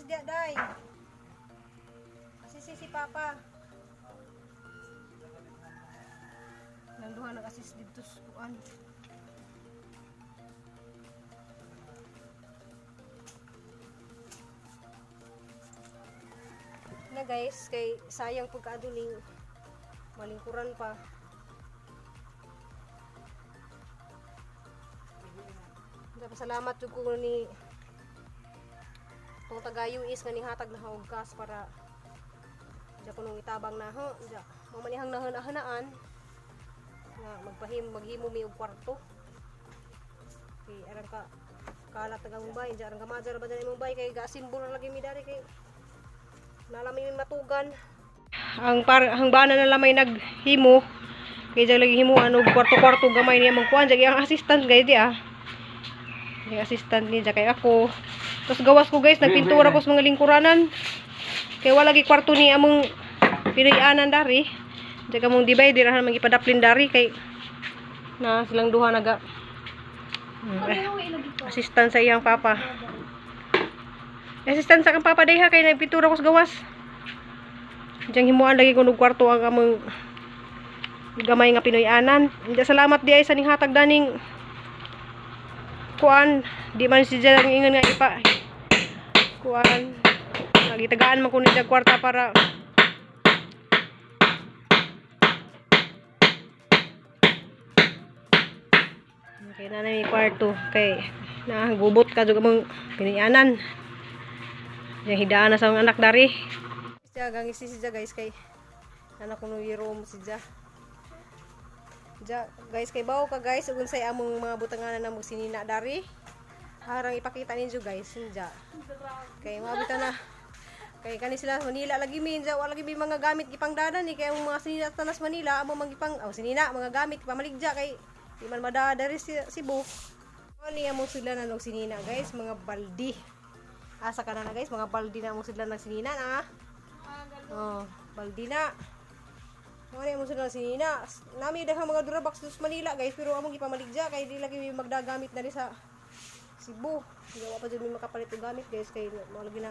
assist dia, day. Assist si Papa. Nang duha nag-assist dito sa kuan. Na guys, kay sayang pagkaaduling malingkuran pa. Salamat jud ko ni tong tagayo is nga nihatag na hawgas para diya kunong itabang na ho, diya mamanihang nahanaan nga maghimo mi og kwarto. Kay arang ka kalat tagang bay, diya arang gamajar ba dali mong bay kay gasimbol lagi mi dari kay nalami mi matugan. Ang bana na lamay naghimo kay diya lagi himuan og kwarto-kwarto gamay niya magkuan diya ang assistant guys di ah. Yung assistant niya kay ako. Tapos gawas ko guys, nagpintura ko sa mga lingkuranan. Kaya wala gi kwarto ni among pilianan dari. Diya kamong divide rahan magipadaplin dari kay na silang duha naga. Assistant sa iyang papa. Assistant sa kang papa diha kay nagpintura ko sa gawas. Diyan himuan lagi ko og kwarto ang among gamay nga Pinoyanan. Diya salamat di ay sa ning hatag daning kuan, di man si Jang ingon nga ipa kuan nagitagaan man kuno sa kwarta para kay nanay kwarto kay nagubot ka jud among Pinoyanan yang hidaan na sa anak dari siya gangisi siya guys kay anak kuno room siya. Ja, guys kay bawo ka guys ug unsay among mga butanganan namong sinina dari. Harang ipakita ninyo guys sinja. Kay mabita na. Kay kani sila Manila lagi min ja wala lagi mi mga gamit gipangdanan ni kay ang mga sinina tanas Manila amo magipang sinina mga gamit pamaligja kay di man mada dari Cebu. Ani amo sila na sinina guys mga baldi. Asa kana na guys mga baldi na amo sila nang sinina na. Oh, baldi na. Mari mo sila sinina. Nami daghang mga durabox sa Manila guys pero among gipamaligja kay di lagi magdagamit na ri sa Cebu. Gawa pa jud mi makapalit og gamit guys kay mo lagi na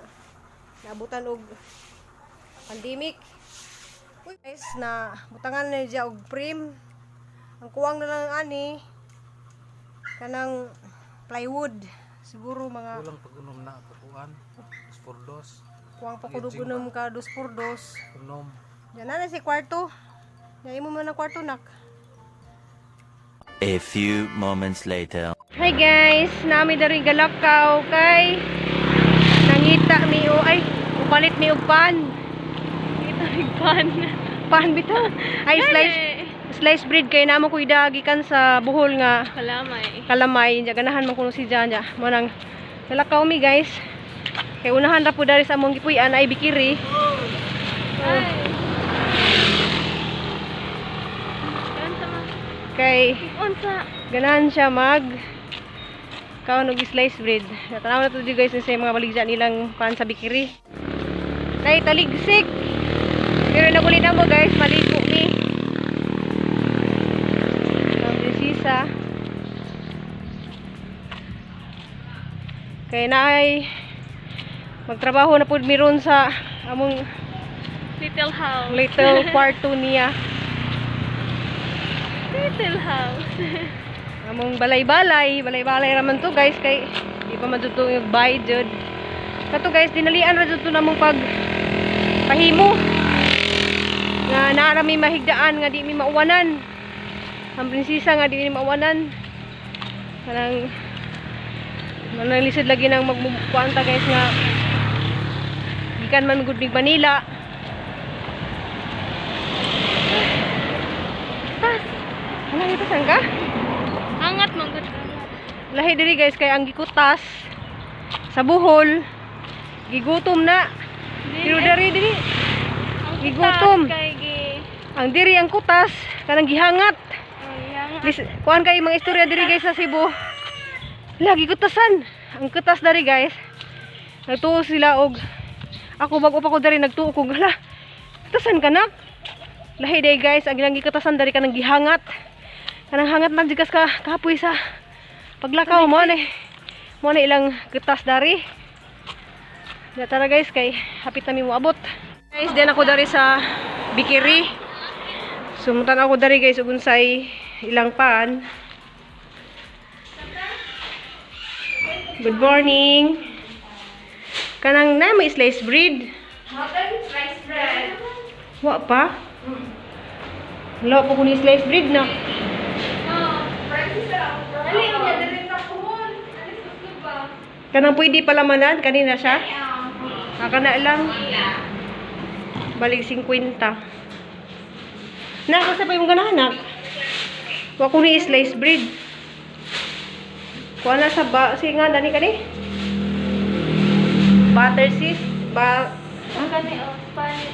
naabutan og pandemic. Uy guys na butangan na diya og frame. Ang kuwang na lang ani kanang plywood. Siguro mga kulang pag-unom na kuan 2x2. Kuwang pa kudugunom ka 2x2. Unom. Diyan na si kwarto. Dahil mo man ang kwarto nak. A few moments later. Hi guys, nami dari Galakaw kay nangita mi o ay upalit mi og pan. Ito yung pan. Pan bitaw. Ay slice bread kay namo ko idagikan sa buhol nga kalamay. Diya ganahan man kuno si Jan ja. Manang Galakaw mi guys. Kay unahan ra po dari sa among gipuy-an ay bikiri. Kay ganahan siya mag kaon og slice bread. Natanaw na to di guys sa mga baligya nilang pan sa bikiri. Kay taligsik. Pero nagulit na mo guys, maligo mi. Ang prinsesa. Kay naay magtrabaho na pud mi ron sa among little kwarto niya. Little house. Among balay-balay raman to guys kay di pa madudto yung bay jud. Kato guys dinalian ra jud to namong pag pahimo. Nga naara mi mahigdaan nga di mi mauwanan. Ang prinsesa nga di mi mauwanan. Kanang manalisod lagi nang magkuanta guys nga gikan man gud mig Manila. Ano ito saan ka? Angat mong good. Lahi diri guys kay ang gikutas sa buhol gigutom na. Pero diri gigutom. Ang diri ang kutas kanang gihangat. Kuan kay mga istorya diri guys sa Cebu. Lagi kutasan. Ang kutas dari guys. Nagtuo sila og ako bago pa ko dari nagtuo ko hala. Kutasan ka na. Lahi day guys ang gilang gikutasan dari kanang gihangat. Kanang hangat man jigas ka kapoy sa paglakaw mo ni. Mo na ilang kutas dari. Tara guys, kay hapit na mi moabot. Guys, din ako dari sa Bikiri. Sumutan ako dari guys, ug unsay ilang pan. Good morning. Kanang na may sliced bread. Sliced bread. Wa pa? Wala po ko ni sliced bread na. Ali, ang direct ako mo. Ali, gusto ba? Kanang pwede palamanan, kanina siya. Kana lang. Balik 50. Nako sa pa yung ganahanak. Wa ko ni sliced bread. Kuha na sa ba, sige nga, dani kani. Butter sis, Ang kani, Spanish.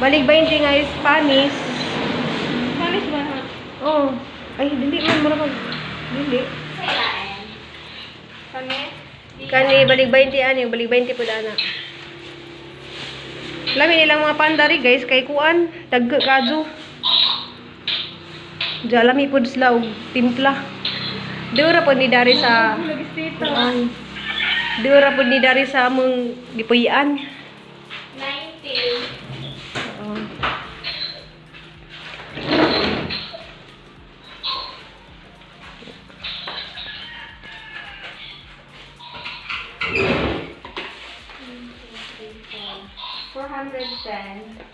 balik 20 nga is Spanish. Spanish ba na? Oh, ay dili man mura mag. Dili. Kani? Kani balik 20 ani, balik 20 pud ana. Lami nilang mga pandari guys kay kuan, dagga kadto. Jalami pud sila og timpla. Dura pud ni dari sa Dura pud ni dari sa among gipuy-an. 90. Oo.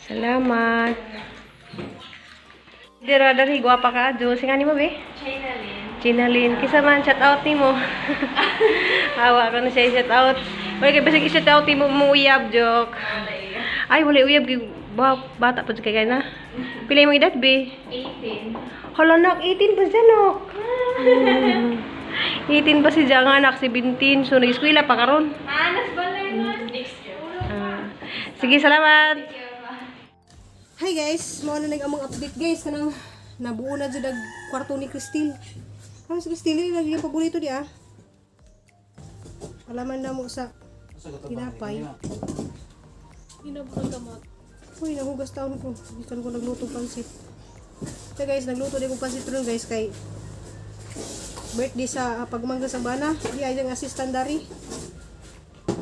Salamat. Dira dari guwapa ka, Jo. Singani mo be? Chinalin. Kisa man shout out nimo. Hawa ko na siya shout out. Wala kay basig shout out nimo mo uyab joke. Ay wala uyab gi bata pa kay na. Pila mo edad be? 18. Hala nak 18 pa siya nok. 18 pa si Jang anak 17 so nag-eskwela pa karon. Anas ba na next year? Sige, salamat. Hi guys, mo na nag-among update guys kanang nabuo na jud ang kwarto ni Cristil. Ang si Cristil ni lagi yung paborito di ah. Alaman na mo sa tinapay. Inabot kamot. Uy, nahugas taon ko. Gikan ko nagluto pansit. So guys, nagluto din ko pansit ron guys kay birthday sa pagmangga sa bana. Di ay ang assistant dari.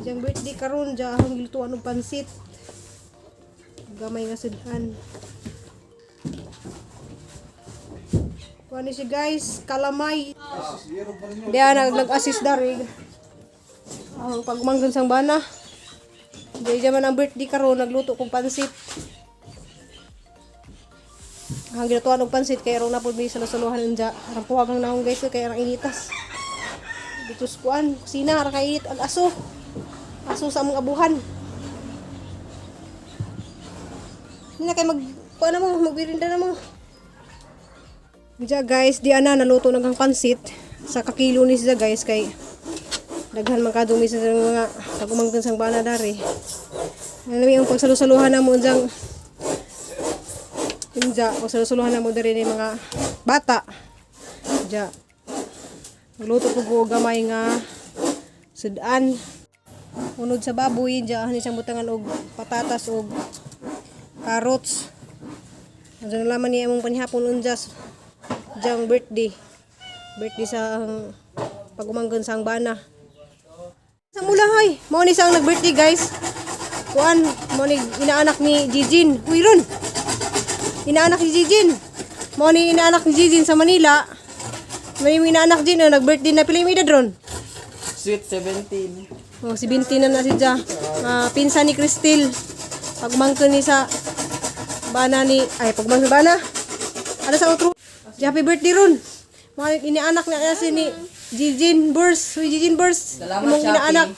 Yang birthday karon ja akong gilutuan og pansit. Gamay nga sudan. Kuha siya guys, kalamay. Diya nag-assist dari. Ang pagmanggan sang bana. Diya man ang birthday karon nagluto kong pansit. Ang gilutuan og pansit kay aron na pud mi salusuluhan unja. Arang puwag ang naong guys kay arang initas. Ditos kuan, kusina arang kainit ang aso. Aso sa among abuhan. Hindi na kayo kuan mo, magbirinda na mo. Diya guys, di ana naluto nagang pansit sa kakilo ni siya guys kay daghan man kadumi sa mga pagumanggan sang bana dari. Nalami ang pagsalusaluhan na mo diyang Diya, pagsalusaluhan na mo dari ni mga bata. Diya, nagluto ko gamay nga sudan. Unod sa baboy, diya siyang butangan og patatas og carrots. Ano nalaman niya among panihapon unjas diyang birthday. Birthday sa pagumanggan sa bana. Sa mulahay, mao ni sang nag-birthday guys. Kuan, mao ni inaanak ni Jijin. Uy ron. Inaanak ni Jijin. Mao ni inaanak ni Jijin sa Manila. May inaanak din nag-birthday na pila mi edad ron. Sweet 17. Oh, si Binti na si Ja. Pinsan ni Cristil. Pagmangkin ni sa bana ni pagmangkin bana. Ano sa outro? Happy birthday ron. Mga inaanak na si ni Jijin Burs. Uy, Jijin Burs. Imong inaanak.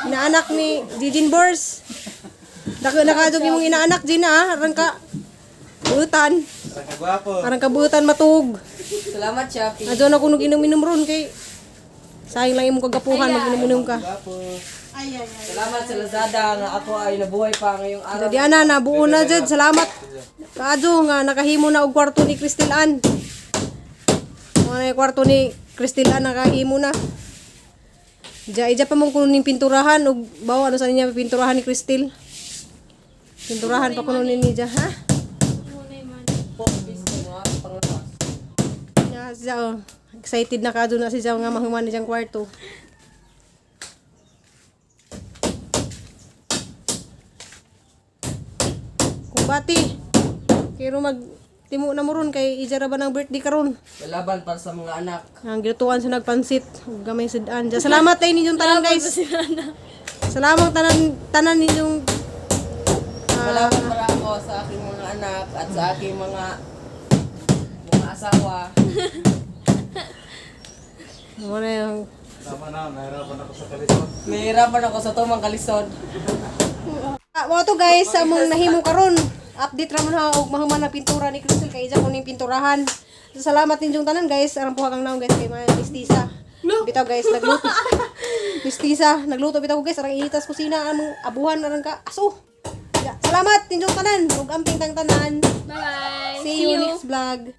Inaanak ni Jijin Burs. Nakadog imong inaanak din arang ka buutan. Arang ka buutan matug. Salamat, Chappy. Adyo na kunog inom-inom ron kay sayang lang imong kagapuhan mag-inom-inom ka. Salamat sa Lazada nga ako ay nabuhay pa ngayong araw. Jadi ana nabuo na jud. Salamat. Kaadyo nga nakahimo na og kwarto ni Cristil Ann. Mga kwarto ni Cristil Ann nakahimo na. Ija pa mong kuno ning pinturahan og bawo ano sa niya pinturahan ni Cristil. Pinturahan pa kuno ni niya ha. Ya siya excited na kaadyo na siya nga mahuman niyang kwarto. bati. Kiro mag timo na mo ron kay ijara ba ng birthday karon. Laban para sa mga anak. Ang gilutuan sa nagpansit, ug gamay sidaan. Diya salamat tayo ninyong tanan guys. Salamat tanan ninyong Salamat para ako sa aking mga anak at sa aking mga asawa. ano na yung Nahihirapan ako sa tumang kalisod. mga to guys, sa mong nahimo karon. Update ra man ha og mahuman na pintura ni Crystal kay ija ko ning pinturahan. So, salamat ninyong tanan guys. Arang puha kang naong guys kay mga mistisa. Bitaw guys, nagluto. Mistisa, nagluto bitaw ko guys. Arang initas kusina among abuhan arang ka. Aso. Salamat ninyong tanan. Ug amping tang tanan. Bye-bye. See you next vlog.